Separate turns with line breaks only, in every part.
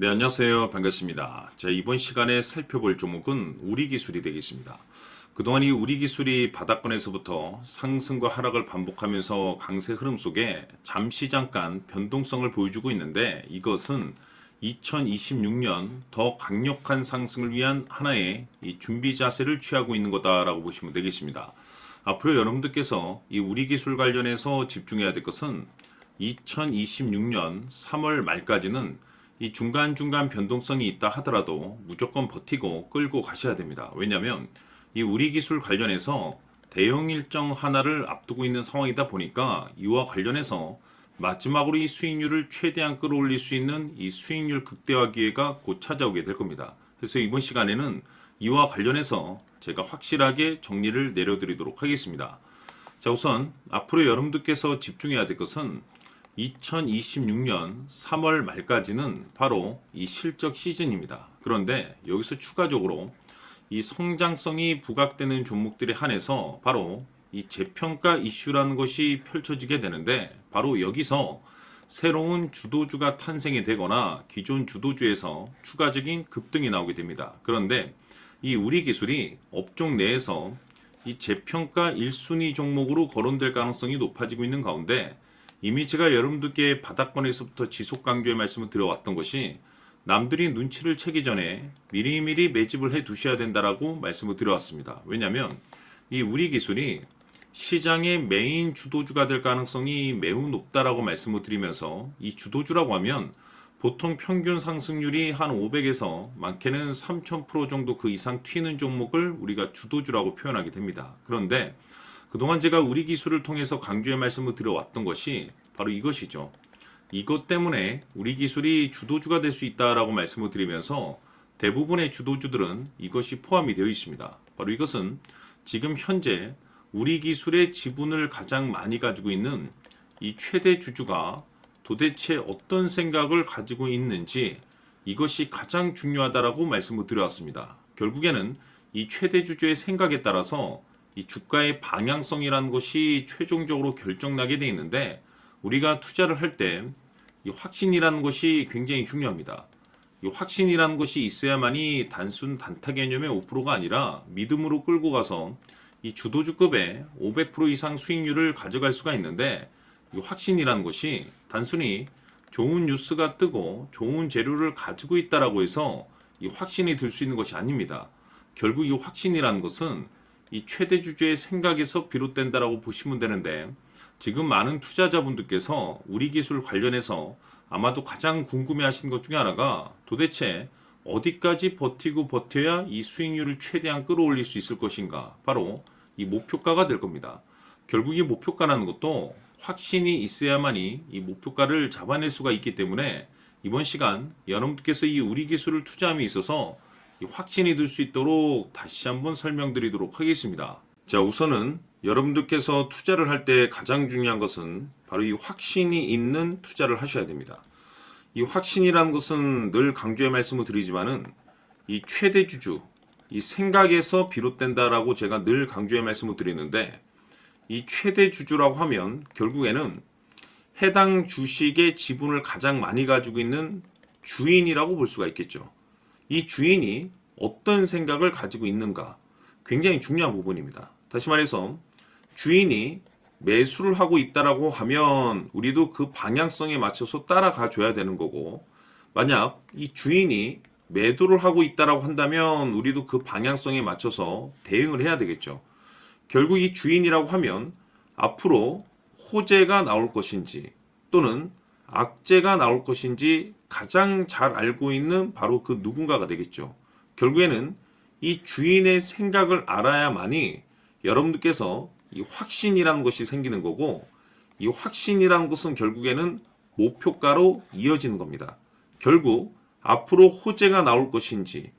네, 안녕하세요. 반갑습니다. 자, 이번 시간에 살펴볼 종목은 우리기술이 되겠습니다. 그동안 이 우리기술이 바닥권에서부터 상승과 하락을 반복하면서 강세 흐름 속에 잠시 잠깐 변동성을 보여주고 있는데, 이것은 2026년 더 강력한 상승을 위한 하나의 이 준비 자세를 취하고 있는 거다라고 보시면 되겠습니다. 앞으로 여러분들께서 이 우리기술 관련해서 집중해야 될 것은 2026년 3월 말까지는 이 중간중간 변동성이 있다 하더라도 무조건 버티고 끌고 가셔야 됩니다. 왜냐하면 이 우리기술 관련해서 대형 일정 하나를 앞두고 있는 상황이다 보니까 이와 관련해서 마지막으로 이 수익률을 최대한 끌어올릴 수 있는 이 수익률 극대화 기회가 곧 찾아오게 될 겁니다. 그래서 이번 시간에는 이와 관련해서 제가 확실하게 정리를 내려드리도록 하겠습니다. 자, 우선 앞으로 여러분들께서 집중해야 될 것은 2026년 3월 말까지는 바로 이 실적 시즌입니다. 그런데 여기서 추가적으로 이 성장성이 부각되는 종목들에 한해서 바로 이 재평가 이슈라는 것이 펼쳐지게 되는데, 바로 여기서 새로운 주도주가 탄생이 되거나 기존 주도주에서 추가적인 급등이 나오게 됩니다. 그런데 이 우리기술이 업종 내에서 이 재평가 1순위 종목으로 거론될 가능성이 높아지고 있는 가운데, 이미 제가 여러분들께 바닥권에서부터 지속 강조의 말씀을 드려왔던 것이 남들이 눈치를 채기 전에 미리미리 매집을 해 두셔야 된다라고 말씀을 드려왔습니다. 왜냐하면 이 우리기술이 시장의 메인 주도주가 될 가능성이 매우 높다라고 말씀을 드리면서, 이 주도주라고 하면 보통 평균 상승률이 한 500에서 많게는 3000% 정도 그 이상 튀는 종목을 우리가 주도주라고 표현하게 됩니다. 그런데 그동안 제가 우리기술을 통해서 강조의 말씀을 드려왔던 것이 바로 이것이죠. 이것 때문에 우리기술이 주도주가 될 수 있다라고 말씀을 드리면서 대부분의 주도주들은 이것이 포함이 되어 있습니다. 바로 이것은 지금 현재 우리기술의 지분을 가장 많이 가지고 있는 이 최대 주주가 도대체 어떤 생각을 가지고 있는지, 이것이 가장 중요하다라고 말씀을 드려왔습니다. 결국에는 이 최대 주주의 생각에 따라서 이 주가의 방향성이라는 것이 최종적으로 결정나게 되어 있는데, 우리가 투자를 할 때 이 확신이라는 것이 굉장히 중요합니다. 이 확신이라는 것이 있어야만이 단순 단타 개념의 5%가 아니라 믿음으로 끌고 가서 이 주도주급의 500% 이상 수익률을 가져갈 수가 있는데, 이 확신이라는 것이 단순히 좋은 뉴스가 뜨고 좋은 재료를 가지고 있다라고 해서 이 확신이 들 수 있는 것이 아닙니다. 결국 이 확신이라는 것은 이 최대 주주의 생각에서 비롯된다라고 보시면 되는데, 지금 많은 투자자분들께서 우리기술 관련해서 아마도 가장 궁금해하시는 것 중에 하나가 도대체 어디까지 버티고 버텨야 이 수익률을 최대한 끌어올릴 수 있을 것인가, 바로 이 목표가가 될 겁니다. 결국 이 목표가라는 것도 확신이 있어야만이 이 목표가를 잡아낼 수가 있기 때문에, 이번 시간 여러분께서 이 우리기술을 투자함에 있어서 이 확신이 들 수 있도록 다시 한번 설명드리도록 하겠습니다. 자, 우선은 여러분들께서 투자를 할 때 가장 중요한 것은 바로 이 확신이 있는 투자를 하셔야 됩니다. 이 확신이라는 것은 늘 강조의 말씀을 드리지만은 이 최대 주주, 이 생각에서 비롯된다라고 제가 늘 강조의 말씀을 드리는데, 이 최대 주주라고 하면 결국에는 해당 주식의 지분을 가장 많이 가지고 있는 주인이라고 볼 수가 있겠죠. 이 주인이 어떤 생각을 가지고 있는가, 굉장히 중요한 부분입니다. 다시 말해서 주인이 매수를 하고 있다라고 하면 우리도 그 방향성에 맞춰서 따라가 줘야 되는 거고, 만약 이 주인이 매도를 하고 있다라고 한다면 우리도 그 방향성에 맞춰서 대응을 해야 되겠죠. 결국 이 주인이라고 하면 앞으로 호재가 나올 것인지 또는 악재가 나올 것인지 가장 잘 알고 있는 바로 그 누군가가 되겠죠. 결국에는 이 주인의 생각을 알아야만이 여러분들께서 이 확신이라는 것이 생기는 거고, 이 확신이라는 것은 결국에는 목표가로 이어지는 겁니다. 결국 앞으로 호재가 나올 것인지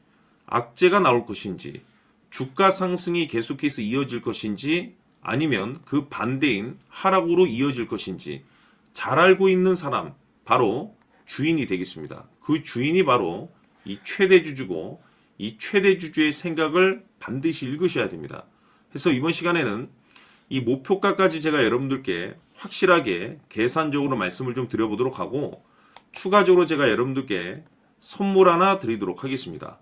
악재가 나올 것인지, 주가 상승이 계속해서 이어질 것인지 아니면 그 반대인 하락으로 이어질 것인지 잘 알고 있는 사람, 바로 주인이 되겠습니다. 그 주인이 바로 이 최대 주주고, 이 최대 주주의 생각을 반드시 읽으셔야 됩니다. 그래서 이번 시간에는 이 목표가까지 제가 여러분들께 확실하게 계산적으로 말씀을 좀 드려보도록 하고, 추가적으로 제가 여러분들께 선물 하나 드리도록 하겠습니다.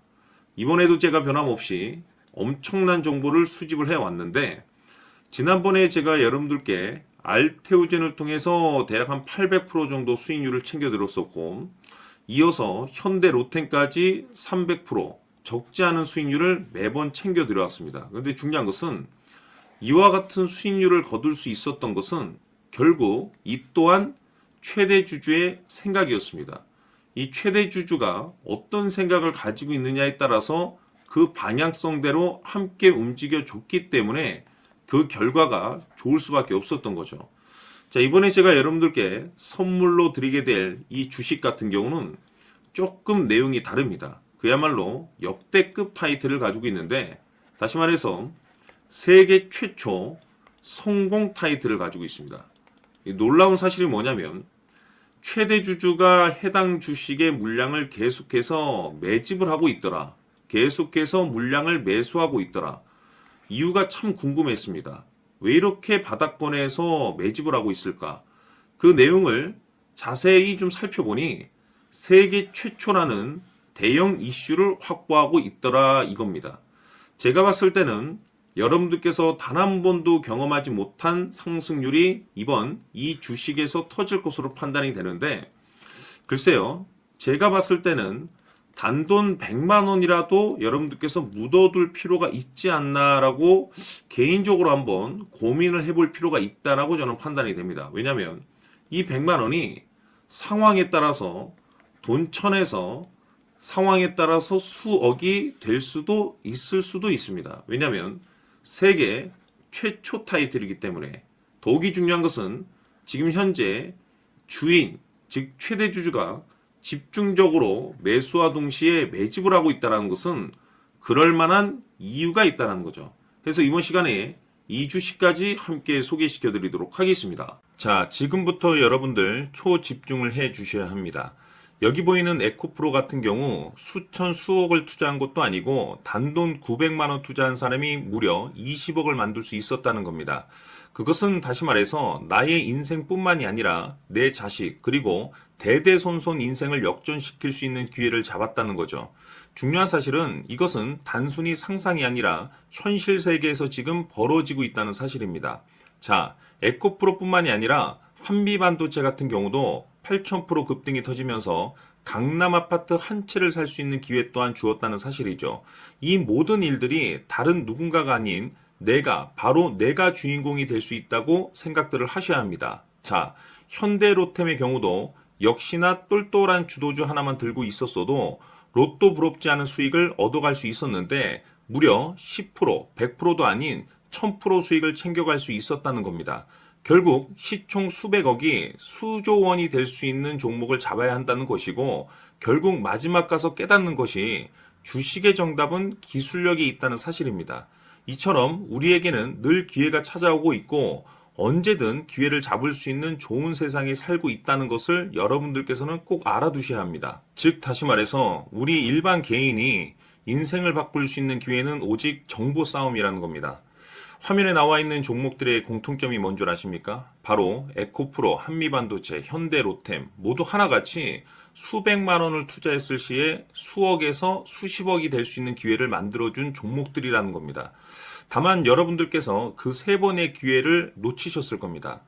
이번에도 제가 변함없이 엄청난 정보를 수집을 해왔는데, 지난번에 제가 여러분들께 알테오젠을 통해서 대략 한 800% 정도 수익률을 챙겨드렸었고, 이어서 현대 로템까지 300% 적지 않은 수익률을 매번 챙겨드려왔습니다. 그런데 중요한 것은 이와 같은 수익률을 거둘 수 있었던 것은 결국 이 또한 최대 주주의 생각이었습니다. 이 최대 주주가 어떤 생각을 가지고 있느냐에 따라서 그 방향성대로 함께 움직여 줬기 때문에 그 결과가 좋을 수밖에 없었던 거죠. 자, 이번에 제가 여러분들께 선물로 드리게 될 이 주식 같은 경우는 조금 내용이 다릅니다. 그야말로 역대급 타이틀을 가지고 있는데, 다시 말해서 세계 최초 성공 타이틀을 가지고 있습니다. 이 놀라운 사실이 뭐냐면 최대 주주가 해당 주식의 물량을 계속해서 매집을 하고 있더라. 계속해서 물량을 매수하고 있더라. 이유가 참 궁금했습니다. 왜 이렇게 바닥권에서 매집을 하고 있을까? 그 내용을 자세히 좀 살펴보니 세계 최초라는 대형 이슈를 확보하고 있더라 이겁니다. 제가 봤을 때는 여러분들께서 단 한 번도 경험하지 못한 상승률이 이번 이 주식에서 터질 것으로 판단이 되는데, 글쎄요, 제가 봤을 때는 단돈 100만 원이라도 여러분들께서 묻어둘 필요가 있지 않나라고 개인적으로 한번 고민을 해볼 필요가 있다라고 저는 판단이 됩니다. 왜냐하면 이 100만 원이 상황에 따라서 돈천에서 상황에 따라서 수억이 될 수도 있을 수도 있습니다. 왜냐하면 세계 최초 타이틀이기 때문에. 더욱이 중요한 것은 지금 현재 주인, 즉 최대 주주가 집중적으로 매수와 동시에 매집을 하고 있다는 것은 그럴 만한 이유가 있다는 거죠. 그래서 이번 시간에 이 주식까지 함께 소개시켜 드리도록 하겠습니다. 자, 지금부터 여러분들 초집중을 해 주셔야 합니다. 여기 보이는 에코프로 같은 경우 수천 수억을 투자한 것도 아니고 단돈 900만 원 투자한 사람이 무려 20억을 만들 수 있었다는 겁니다. 그것은 다시 말해서 나의 인생뿐만이 아니라 내 자식 그리고 대대손손 인생을 역전시킬 수 있는 기회를 잡았다는 거죠. 중요한 사실은 이것은 단순히 상상이 아니라 현실 세계에서 지금 벌어지고 있다는 사실입니다. 자, 에코프로뿐만이 아니라 한미반도체 같은 경우도 8,000% 급등이 터지면서 강남 아파트 한 채를 살 수 있는 기회 또한 주었다는 사실이죠. 이 모든 일들이 다른 누군가가 아닌 바로 내가 주인공이 될 수 있다고 생각들을 하셔야 합니다. 자, 현대로템의 경우도 역시나 똘똘한 주도주 하나만 들고 있었어도 로또 부럽지 않은 수익을 얻어갈 수 있었는데 무려 10%, 100%도 아닌 1000% 수익을 챙겨갈 수 있었다는 겁니다. 결국 시총 수백억이 수조 원이 될 수 있는 종목을 잡아야 한다는 것이고, 결국 마지막 가서 깨닫는 것이 주식의 정답은 기술력이 있다는 사실입니다. 이처럼 우리에게는 늘 기회가 찾아오고 있고 언제든 기회를 잡을 수 있는 좋은 세상에 살고 있다는 것을 여러분들께서는 꼭 알아두셔야 합니다. 즉 다시 말해서 우리 일반 개인이 인생을 바꿀 수 있는 기회는 오직 정보 싸움이라는 겁니다. 화면에 나와 있는 종목들의 공통점이 뭔 줄 아십니까? 바로 에코프로, 한미반도체, 현대로템 모두 하나같이 수백만 원을 투자했을 시에 수억에서 수십억이 될 수 있는 기회를 만들어준 종목들이라는 겁니다. 다만 여러분들께서 그 세 번의 기회를 놓치셨을 겁니다.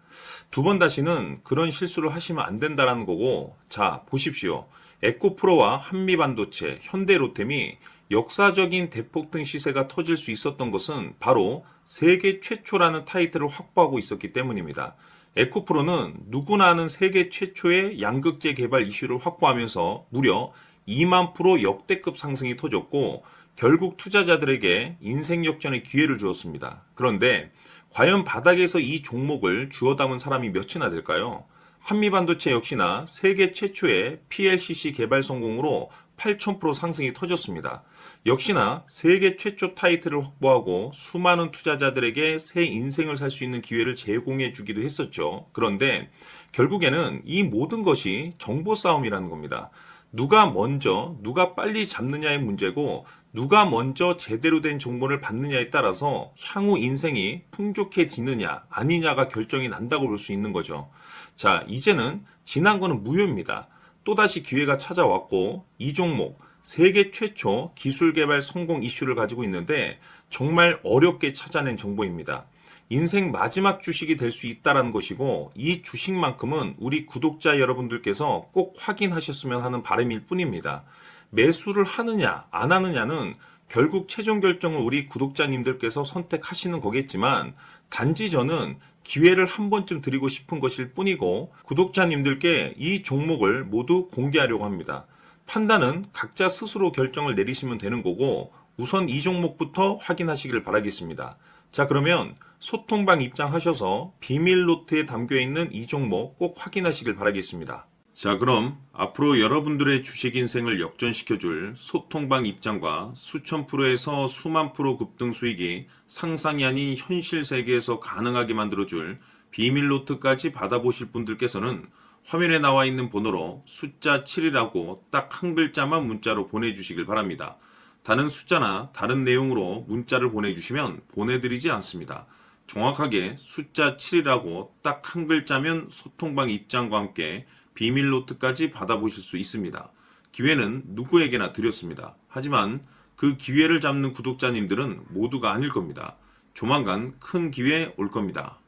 두 번 다시는 그런 실수를 하시면 안 된다는 거고, 자 보십시오. 에코프로와 한미반도체, 현대로템이 역사적인 대폭등 시세가 터질 수 있었던 것은 바로 세계 최초라는 타이틀을 확보하고 있었기 때문입니다. 에코프로는 누구나 아는 세계 최초의 양극재 개발 이슈를 확보하면서 무려 2만 프로 역대급 상승이 터졌고 결국 투자자들에게 인생 역전의 기회를 주었습니다. 그런데 과연 바닥에서 이 종목을 주워 담은 사람이 몇이나 될까요? 한미반도체 역시나 세계 최초의 PLCC 개발 성공으로 8,000% 상승이 터졌습니다. 역시나 세계 최초 타이틀을 확보하고 수많은 투자자들에게 새 인생을 살 수 있는 기회를 제공해 주기도 했었죠. 그런데 결국에는 이 모든 것이 정보 싸움이라는 겁니다. 누가 먼저, 누가 빨리 잡느냐의 문제고 누가 먼저 제대로 된 정보를 받느냐에 따라서 향후 인생이 풍족해지느냐 아니냐가 결정이 난다고 볼 수 있는 거죠. 자, 이제는 지난 거는 무효입니다. 또다시 기회가 찾아왔고 이 종목 세계 최초 기술 개발 성공 이슈를 가지고 있는데 정말 어렵게 찾아낸 정보입니다. 인생 마지막 주식이 될 수 있다는 것이고 이 주식만큼은 우리 구독자 여러분들께서 꼭 확인하셨으면 하는 바람일 뿐입니다. 매수를 하느냐 안 하느냐는 결국 최종 결정을 우리 구독자님들께서 선택하시는 거겠지만 단지 저는 기회를 한 번쯤 드리고 싶은 것일 뿐이고 구독자님들께 이 종목을 모두 공개하려고 합니다. 판단은 각자 스스로 결정을 내리시면 되는 거고 우선 이 종목부터 확인하시길 바라겠습니다. 자, 그러면 소통방 입장하셔서 비밀 노트에 담겨 있는 이 종목 꼭 확인하시길 바라겠습니다. 자, 그럼 앞으로 여러분들의 주식 인생을 역전시켜줄 소통방 입장과 수천 프로에서 수만 프로 급등 수익이 상상이 아닌 현실 세계에서 가능하게 만들어줄 비밀 노트까지 받아보실 분들께서는 화면에 나와 있는 번호로 숫자 7이라고 딱 한 글자만 문자로 보내주시길 바랍니다. 다른 숫자나 다른 내용으로 문자를 보내주시면 보내드리지 않습니다. 정확하게 숫자 7이라고 딱 한 글자면 소통방 입장과 함께 비밀 노트까지 받아보실 수 있습니다. 기회는 누구에게나 드렸습니다. 하지만 그 기회를 잡는 구독자님들은 모두가 아닐 겁니다. 조만간 큰 기회 올 겁니다.